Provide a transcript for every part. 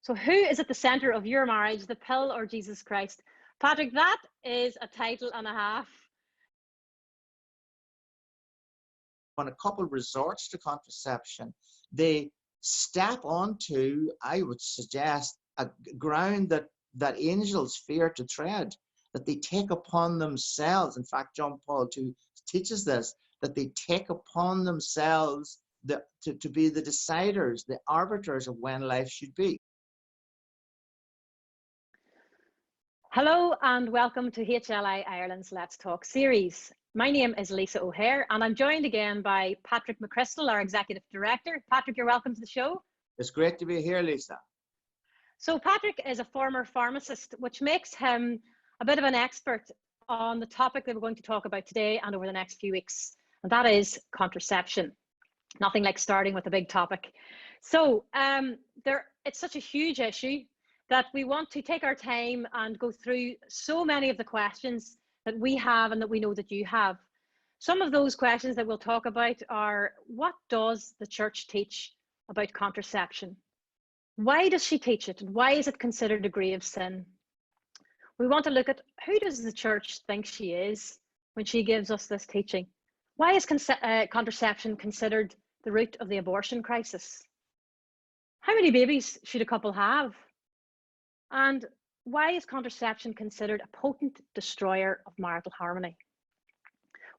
So who is at the centre of your marriage, the pill or Jesus Christ? Patrick, that is a title and a half. When a couple resorts to contraception, they step onto, I would suggest, a ground that angels fear to tread, that they take upon themselves. In fact, John Paul II teaches this, that they take upon themselves to be the deciders, the arbiters of when life should be. Hello and welcome to HLI Ireland's Let's Talk series. My name is Lisa O'Hare and I'm joined again by Patrick McChrystal, our Executive Director. Patrick, you're welcome to the show. It's great to be here, Lisa. So Patrick is a former pharmacist, which makes him a bit of an expert on the topic that we're going to talk about today and over the next few weeks, and that is contraception. Nothing like starting with a big topic. So it's such a huge issue that we want to take our time and go through so many of the questions that we have and that we know that you have. Some of those questions that we'll talk about are, what does the church teach about contraception? Why does she teach it? And why is it considered a grave sin? We want to look at, who does the church think she is when she gives us this teaching? Why is contraception considered the root of the abortion crisis? How many babies should a couple have? And why is contraception considered a potent destroyer of marital harmony?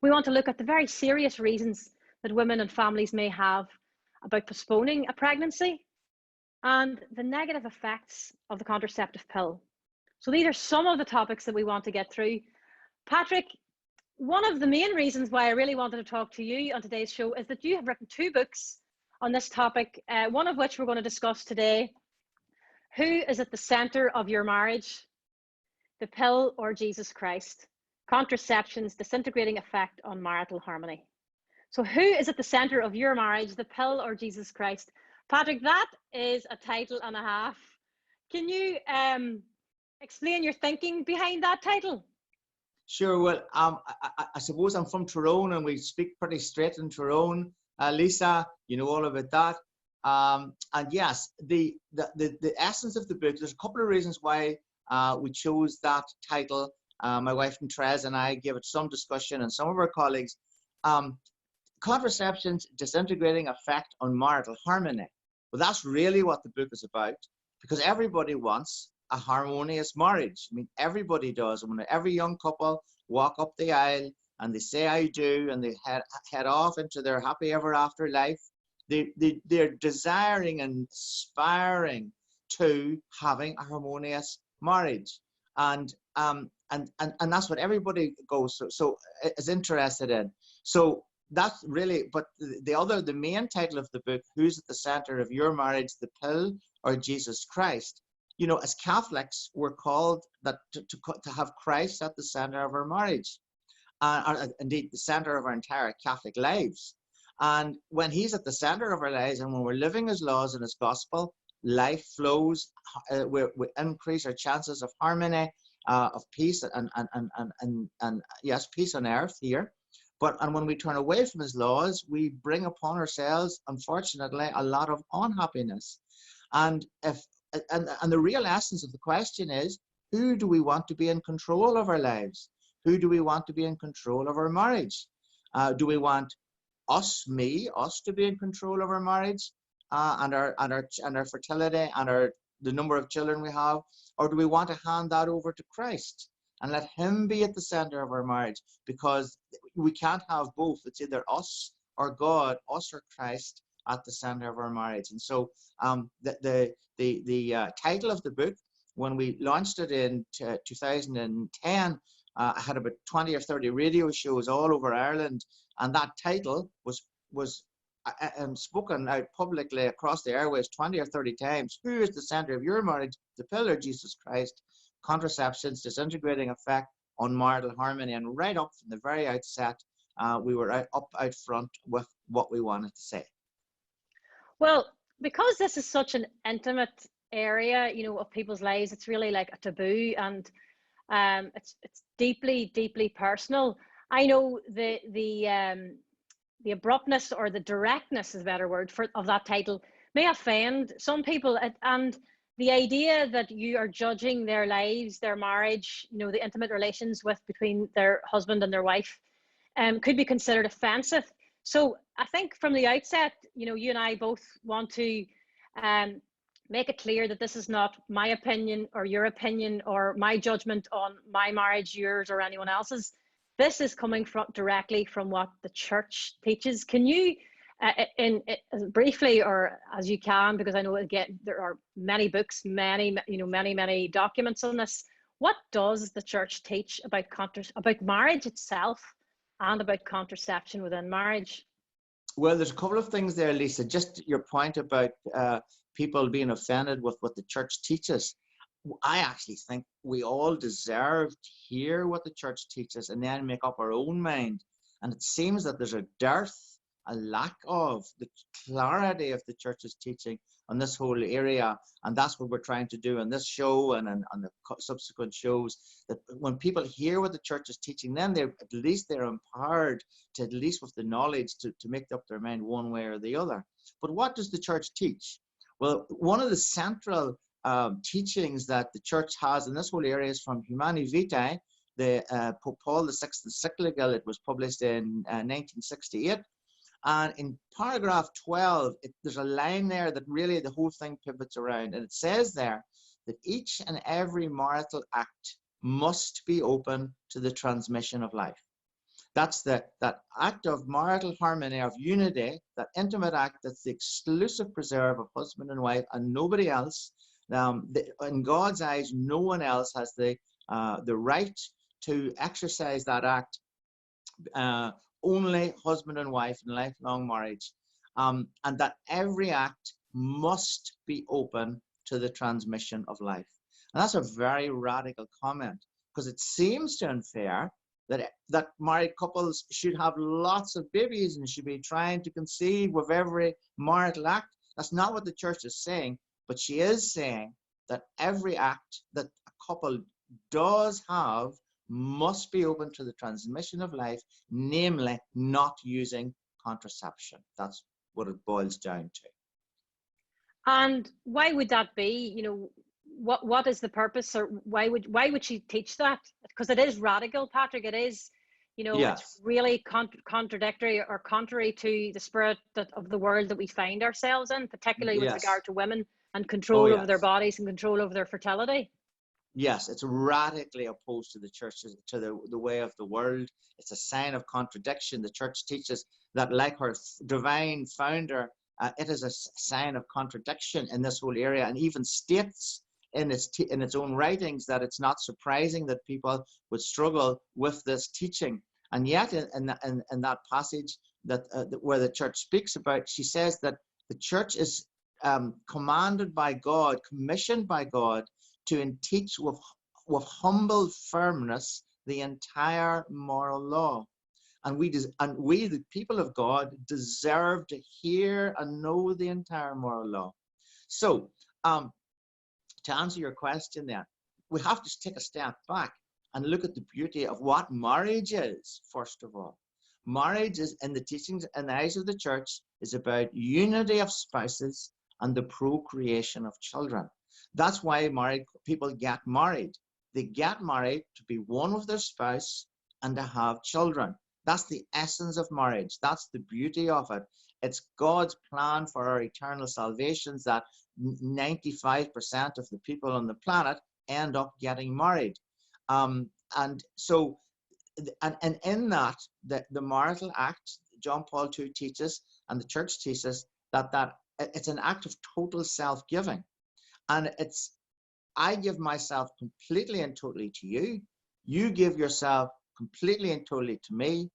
We want to look at the very serious reasons that women and families may have about postponing a pregnancy and the negative effects of the contraceptive pill. So these are some of the topics that we want to get through. Patrick, one of the main reasons why I really wanted to talk to you on today's show is that you have written 2 books on this topic, one of which we're going to discuss today. Who is at the center of your marriage, the pill or Jesus Christ? Contraception's disintegrating effect on marital harmony. So who is at the center of your marriage, the pill or Jesus Christ? Patrick, that is a title and a half. Can you explain your thinking behind that title? Sure. Well, I suppose I'm from Tyrone and we speak pretty straight in Tyrone. Lisa, you know all about that. And yes, the essence of the book, there's a couple of reasons why we chose that title. My wife and Trez and I gave it some discussion, and some of our colleagues. Contraception's disintegrating effect on marital harmony. Well, that's really what the book is about, because everybody wants a harmonious marriage. I mean, everybody does. When every young couple walk up the aisle and they say I do, and they head off into their happy ever after life, they're desiring and aspiring to having a harmonious marriage, and that's what everybody is interested in. So that's really, but the main title of the book, who's at the center of your marriage, the pill or Jesus Christ? You know, as Catholics, we're called that to have Christ at the center of our marriage, or indeed the center of our entire Catholic lives. And when he's at the center of our lives, and when we're living his laws and his gospel, life flows. We increase our chances of harmony, of peace, and yes, peace on earth here. And when we turn away from his laws, we bring upon ourselves, unfortunately, a lot of unhappiness. And the real essence of the question is, who do we want to be in control of our lives? Who do we want to be in control of our marriage? Do we want us to be in control of our marriage, and our fertility and the number of children we have, or do we want to hand that over to Christ and let him be at the center of our marriage? Because we can't have both. It's either us or God, us or Christ at the center of our marriage. And so the title of the book, when we launched it in 2010, I had about 20 or 30 radio shows all over Ireland, and that title was spoken out publicly across the airways 20 or 30 times. Who is the center of your marriage, the pill or Jesus Christ? Contraception's disintegrating effect on marital harmony. And right up from the very outset, we were out front with what we wanted to say. Well, because this is such an intimate area, you know, of people's lives, it's really like a taboo, and it's deeply, deeply personal. I know the abruptness or the directness is a better word of that title may offend some people, and the idea that you are judging their lives, their marriage, you know, the intimate relations between their husband and their wife, could be considered offensive. So I think from the outset, you know, you and I both want to make it clear that this is not my opinion or your opinion or my judgment on my marriage, yours, or anyone else's. This is coming directly from what the church teaches. Can you, briefly, or as you can, because I know again there are many books, many documents on this. What does the church teach about marriage itself and about contraception within marriage? Well, there's a couple of things there, Lisa. Just your point about people being offended with what the church teaches. I actually think we all deserve to hear what the church teaches and then make up our own mind. And it seems that there's a dearth, a lack of the clarity of the church's teaching on this whole area. And that's what we're trying to do on this show and on the subsequent shows, that when people hear what the church is teaching, then they're empowered to, at least with the knowledge, to make up their mind one way or the other. But what does the church teach? Well, one of the central teachings that the church has in this whole area is from Humani Vitae, the Pope Paul VI encyclical. It was published in 1968. And in paragraph 12, there's a line there that really the whole thing pivots around. And it says there that each and every marital act must be open to the transmission of life. That's that act of marital harmony, of unity, that intimate act that's the exclusive preserve of husband and wife and nobody else. In God's eyes, no one else has the right to exercise that act. Only husband and wife in lifelong marriage, and that every act must be open to the transmission of life. And that's a very radical comment, because it seems to infer that married couples should have lots of babies and should be trying to conceive with every marital act. That's not what the church is saying, but she is saying that every act that a couple does have must be open to the transmission of life, namely not using contraception. That's what it boils down to. And why would that be? You know, what is the purpose, or why would she teach that? Because it is radical, Patrick. It is, you know, yes. It's really contradictory or contrary to the spirit of the world that we find ourselves in, particularly with yes. regard to women and control over their bodies and control over their fertility. Yes, it's radically opposed to the church, to the way of the world. It's a sign of contradiction. The church teaches that, like her divine founder, it is a sign of contradiction in this whole area, and even states in its own writings that it's not surprising that people would struggle with this teaching. And yet, in that passage that where the church speaks about, she says that the church is commanded by God, commissioned by God, to teach with humble firmness the entire moral law. And we, the people of God, deserve to hear and know the entire moral law. So, to answer your question then, we have to take a step back and look at the beauty of what marriage is, first of all. Marriage is, in the teachings and the eyes of the church, is about unity of spouses and the procreation of children. That's why married people get married. They get married to be one with their spouse and to have children. That's the essence of marriage. That's the beauty of it. It's God's plan for our eternal salvations that 95% of the people on the planet end up getting married. And in that, the marital act, John Paul II teaches, and the church teaches, that it's an act of total self-giving. And it's, I give myself completely and totally to you. You give yourself completely and totally to me.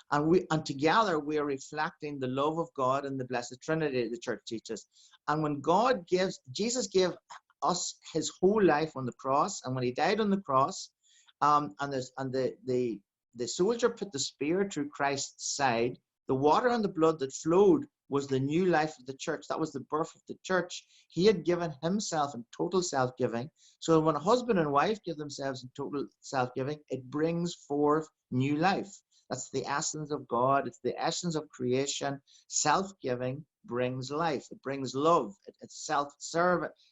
And together we are reflecting the love of God and the Blessed Trinity, the church teaches. And when Jesus gave us his whole life on the cross, and when he died on the cross, and the soldier put the spear through Christ's side, the water and the blood that flowed was the new life of the church. That was the birth of the church. He had given himself in total self-giving. So when a husband and wife give themselves in total self-giving, it brings forth new life. That's the essence of God. It's the essence of creation, self-giving, brings life. It brings love. It's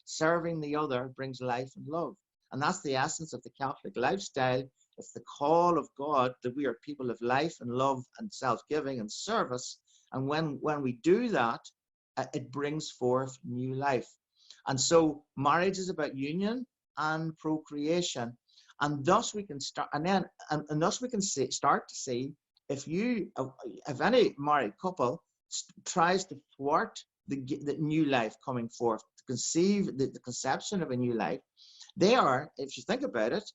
serving the other brings life and love. And that's the essence of the Catholic lifestyle. It's the call of God that we are people of life and love and self-giving and service. And when we do that, it brings forth new life. And so marriage is about union and procreation. And thus we can start, and thus we can start to see if any married couple tries to thwart the new life coming forth, to conceive the conception of a new life, they are, if you think about it,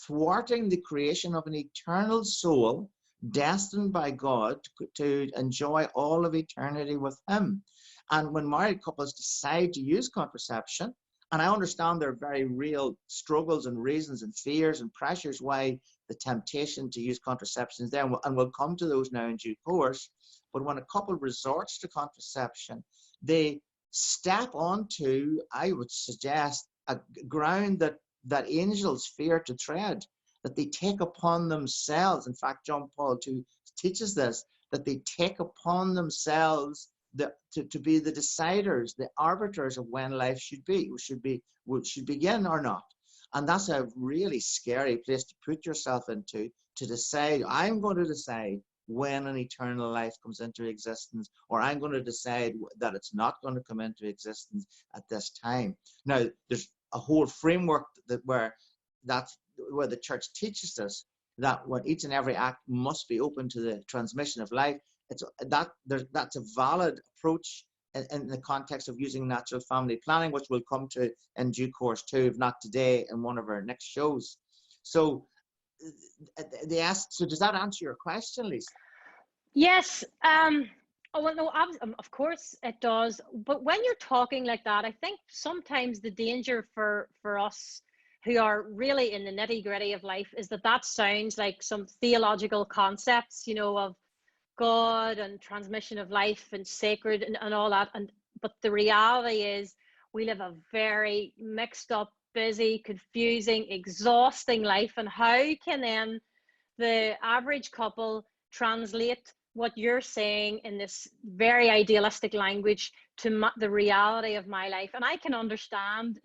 thwarting the creation of an eternal soul destined by God to enjoy all of eternity with Him. And when married couples decide to use contraception, and I understand there are very real struggles and reasons and fears and pressures why the temptation to use contraception is there, and we'll come to those now in due course. But when a couple resorts to contraception, they step onto, I would suggest, a ground that angels fear to tread, that they take upon themselves. In fact, John Paul II teaches this, that they take upon themselves to be the deciders, the arbiters of when life should begin or not. And that's a really scary place to put yourself into, to decide, I'm going to decide when an eternal life comes into existence, or I'm going to decide that it's not going to come into existence at this time. Now, there's a whole framework where the church teaches us that when each and every act must be open to the transmission of life. That's a valid approach in the context of using natural family planning, which we'll come to in due course too, if not today, in one of our next shows. So does that answer your question, Lisa? Yes. Oh, well, no, of course it does. But when you're talking like that, I think sometimes the danger for us who are really in the nitty gritty of life is that sounds like some theological concepts, of God and transmission of life and sacred and all that. But the reality is we live a very mixed up, busy, confusing, exhausting life. And how can then the average couple translate what you're saying in this very idealistic language to the reality of my life? And I can understand,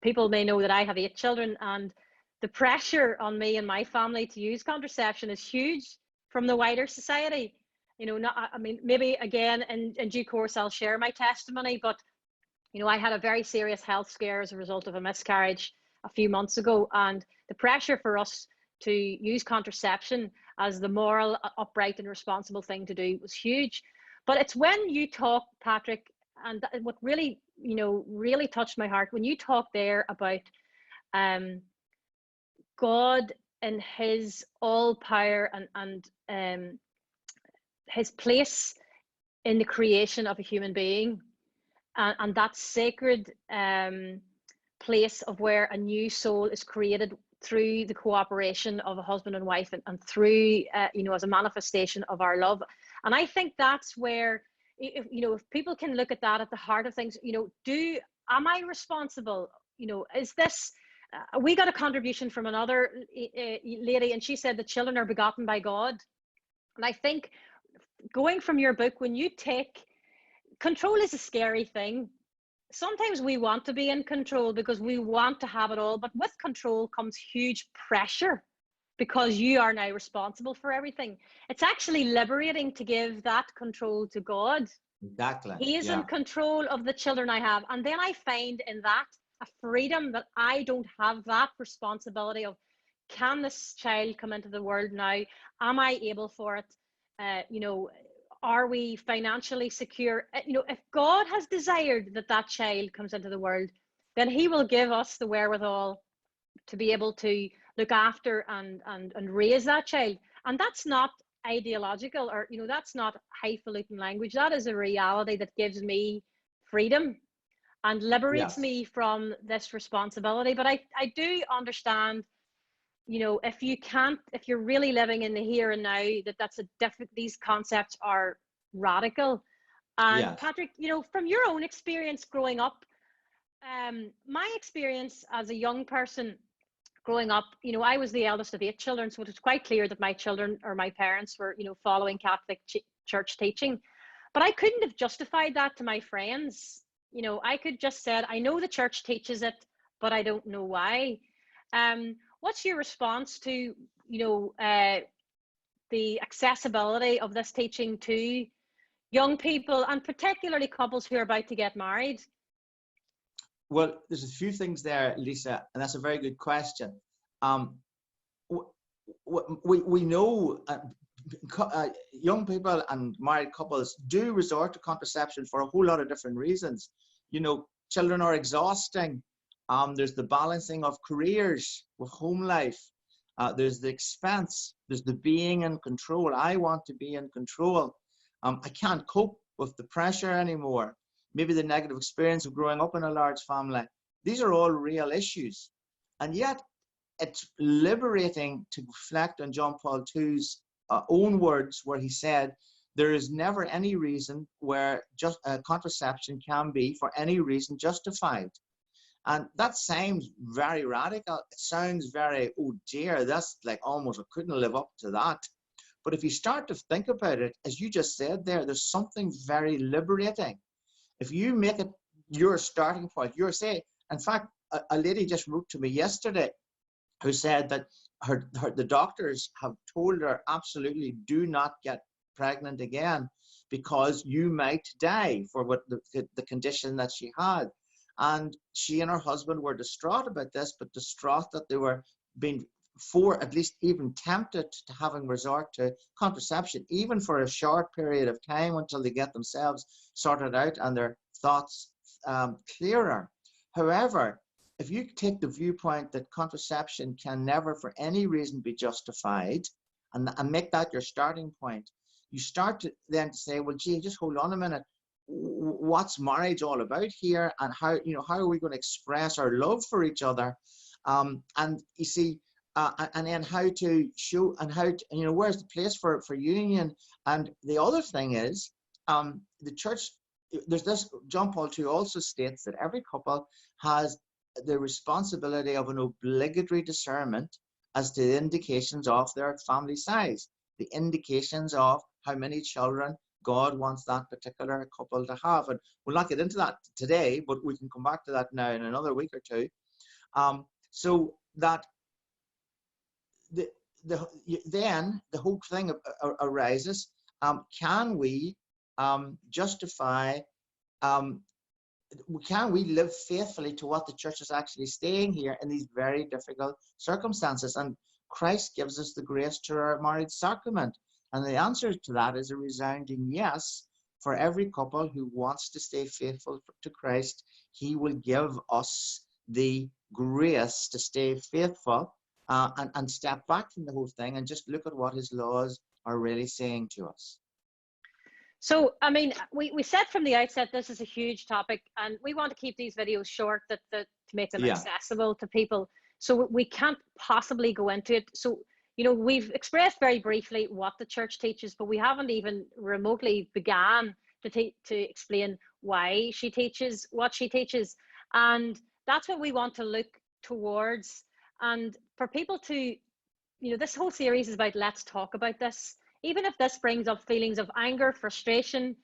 people may know that I have 8 children, and the pressure on me and my family to use contraception is huge from the wider society. Maybe again in due course I'll share my testimony, but I had a very serious health scare as a result of a miscarriage a few months ago, and the pressure for us to use contraception as the moral, upright and responsible thing to do was huge. But it's when you talk, Patrick, and what really really touched my heart when you talk there about God and His all power and His place in the creation of a human being, and that sacred place of where a new soul is created through the cooperation of a husband and wife, and through as a manifestation of our love. And I think that's where, if people can look at that at the heart of things, am I responsible? Is this we got a contribution from another lady, and she said the children are begotten by God. And I think, going from your book, when you take control is a scary thing. Sometimes we want to be in control because we want to have it all, but with control comes huge pressure because you are now responsible for everything. It's actually liberating to give that control to God. Exactly. He is in control of the children I have. And then I find in that a freedom that I don't have that responsibility of, can this child come into the world now? Am I able for it? Are we financially secure? If God has desired that child comes into the world, then He will give us the wherewithal to be able to look after and raise that child. And that's not ideological, or that's not highfalutin language. That is a reality that gives me freedom and liberates me from this responsibility. But I do understand, if you're really living in the here and now, that's a different, these concepts are radical. And Patrick, from your own experience growing up, my experience as a young person growing up, I was the eldest of 8 children, so it was quite clear that my children or my parents were, following Catholic church teaching. But I couldn't have justified that to my friends. I could just said, I know the church teaches it, but I don't know why. What's your response to, the accessibility of this teaching to young people, and particularly couples who are about to get married? Well, there's a few things there, Lisa, and that's a very good question. We know young people and married couples do resort to contraception for a whole lot of different reasons. Children are exhausting. There's the balancing of careers with home life. There's the expense. There's the being in control. I want to be in control. I can't cope with the pressure anymore. Maybe the negative experience of growing up in a large family. These are all real issues. And yet, it's liberating to reflect on John Paul II's own words, where he said, there is never any reason where just contraception can be for any reason justified. And that sounds very radical. It sounds very, oh dear, that's like almost, I couldn't live up to that. But if you start to think about it, as you just said there's something very liberating. If you make it your starting point, you're saying, in fact, a lady just wrote to me yesterday who said that the doctors have told her absolutely do not get pregnant again because you might die for what the condition that she had. And she and her husband were distraught about this, but distraught that they were being at least even tempted to having resort to contraception, even for a short period of time until they get themselves sorted out and their thoughts clearer. However, if you take the viewpoint that contraception can never for any reason be justified, and make that your starting point, you start to then say, well, gee, just hold on a minute. What's marriage all about here, and how are we going to express our love for each other, and you see, and then how to show, and how to, where's the place for union. And the other thing is, the church, there's this, John Paul II also states that every couple has the responsibility of an obligatory discernment as to the indications of their family size, the indications of how many children God wants that particular couple to have. And we'll not get into that today, but we can come back to that now in another week or two. So that then the whole thing arises, can we justify, can we live faithfully to what the church is actually saying here in these very difficult circumstances? And Christ gives us the grace to our marriage sacrament. And the answer to that is a resounding yes. For every couple who wants to stay faithful to Christ, he will give us the grace to stay faithful and step back from the whole thing and just look at what his laws are really saying to us. So, I mean, we said from the outset, this is a huge topic, and we want to keep these videos short to make them accessible to people. So we can't possibly go into it. So, we've expressed very briefly what the church teaches, but we haven't even remotely began to explain why she teaches what she teaches. And that's what we want to look towards. And for people to, this whole series is about, let's talk about this. Even if this brings up feelings of anger, frustration,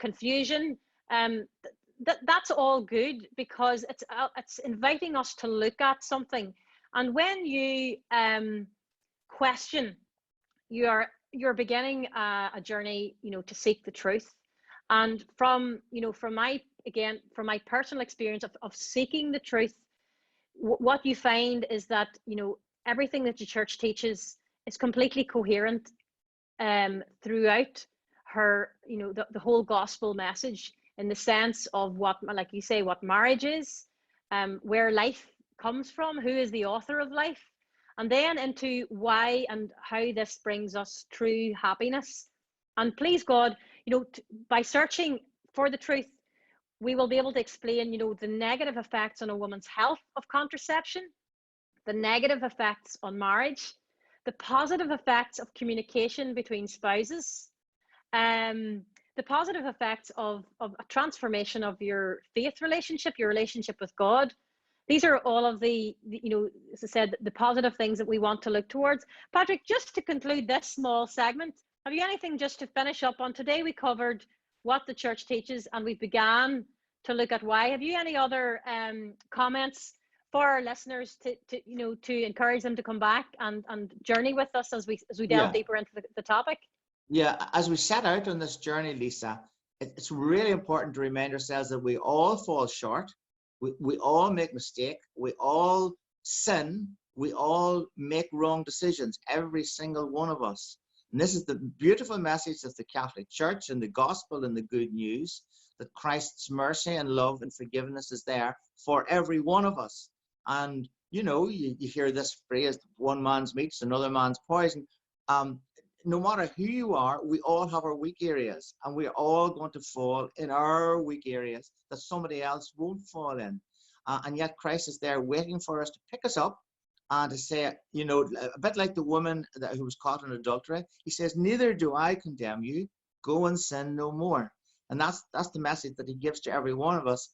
confusion, that's all good, because it's inviting us to look at something. And when you question, you're beginning a journey, to seek the truth. And from my personal experience of seeking the truth, what you find is that everything that the church teaches is completely coherent throughout her, the whole gospel message, in the sense of what, like you say, what marriage is, where life comes from, who is the author of life, and then into why and how this brings us true happiness. And please God, by searching for the truth, we will be able to explain, the negative effects on a woman's health of contraception, the negative effects on marriage, the positive effects of communication between spouses, the positive effects of a transformation of your faith relationship, your relationship with God. These are all of the, as I said, the positive things that we want to look towards. Patrick, just to conclude this small segment, have you anything just to finish up on? Today we covered what the church teaches, and we began to look at why. Have you any other comments for our listeners to encourage them to come back and journey with us as we delve deeper into the topic? Yeah, as we set out on this journey, Lisa, it's really important to remind ourselves that we all fall short. We all make mistakes. We all sin. We all make wrong decisions, every single one of us. And this is the beautiful message of the Catholic Church and the gospel and the good news, that Christ's mercy and love and forgiveness is there for every one of us. And, you hear this phrase, one man's meat's another man's poison. No matter who you are, we all have our weak areas, and we're all going to fall in our weak areas that somebody else won't fall in. And yet Christ is there waiting for us to pick us up and to say, a bit like the woman who was caught in adultery. He says, neither do I condemn you, go and sin no more. And that's the message that he gives to every one of us.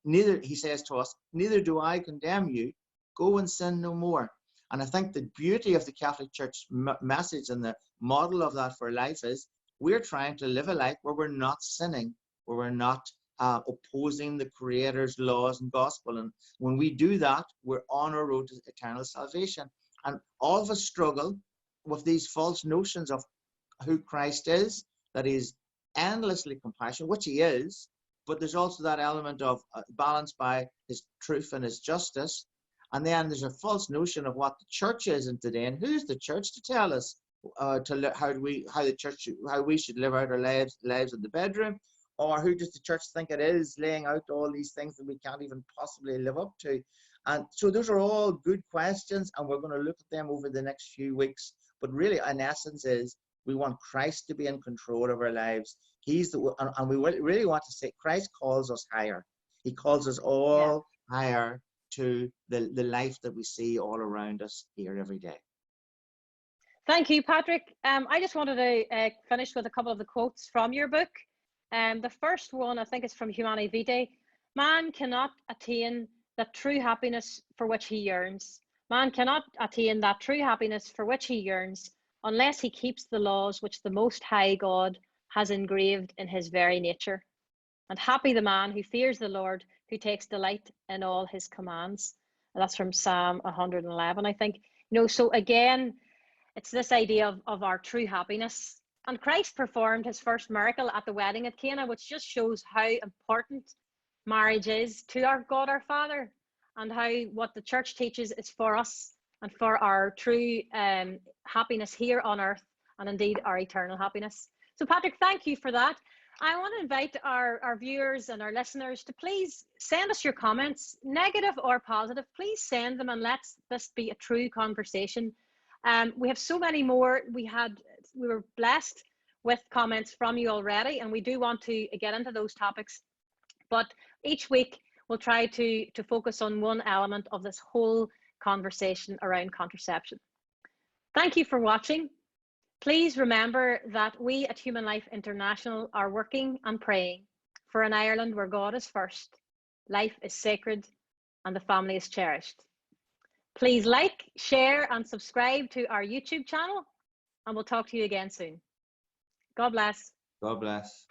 He says to us, neither do I condemn you, go and sin no more. And I think the beauty of the Catholic Church message and the model of that for life is we're trying to live a life where we're not sinning, where we're not opposing the Creator's laws and gospel. And when we do that, we're on our road to eternal salvation. And all of us struggle with these false notions of who Christ is, that he's endlessly compassionate, which he is, but there's also that element of balanced by his truth and his justice. And then there's a false notion of what the church is in today, and who's the church to tell us how we should live out our lives in the bedroom, or who does the church think it is, laying out all these things that we can't even possibly live up to. And so those are all good questions, and we're going to look at them over the next few weeks. But really, in essence, is we want Christ to be in control of our lives. And we really want to say Christ calls us higher. He calls us all higher to the life that we see all around us here every day. Thank you, Patrick. I just wanted to finish with a couple of the quotes from your book. The first one, I think, is from Humanae Vitae. Man cannot attain that true happiness for which he yearns. Man cannot attain that true happiness for which he yearns unless he keeps the laws which the Most High God has engraved in his very nature. And happy the man who fears the Lord, who takes delight in all his commands. And that's from Psalm 111, I think. So again, it's this idea of our true happiness. And Christ performed his first miracle at the wedding at Cana, which just shows how important marriage is to our God, our Father, and how what the church teaches is for us and for our true happiness here on earth, and indeed our eternal happiness. So Patrick, thank you for that. I want to invite our viewers and our listeners to please send us your comments, negative or positive. Please send them, and let this be a true conversation. We have so many more. We were blessed with comments from you already, and we do want to get into those topics. But each week we'll try to focus on one element of this whole conversation around contraception. Thank you for watching. Please remember that we at Human Life International are working and praying for an Ireland where God is first, life is sacred, and the family is cherished. Please like, share, and subscribe to our YouTube channel, and we'll talk to you again soon. God bless. God bless.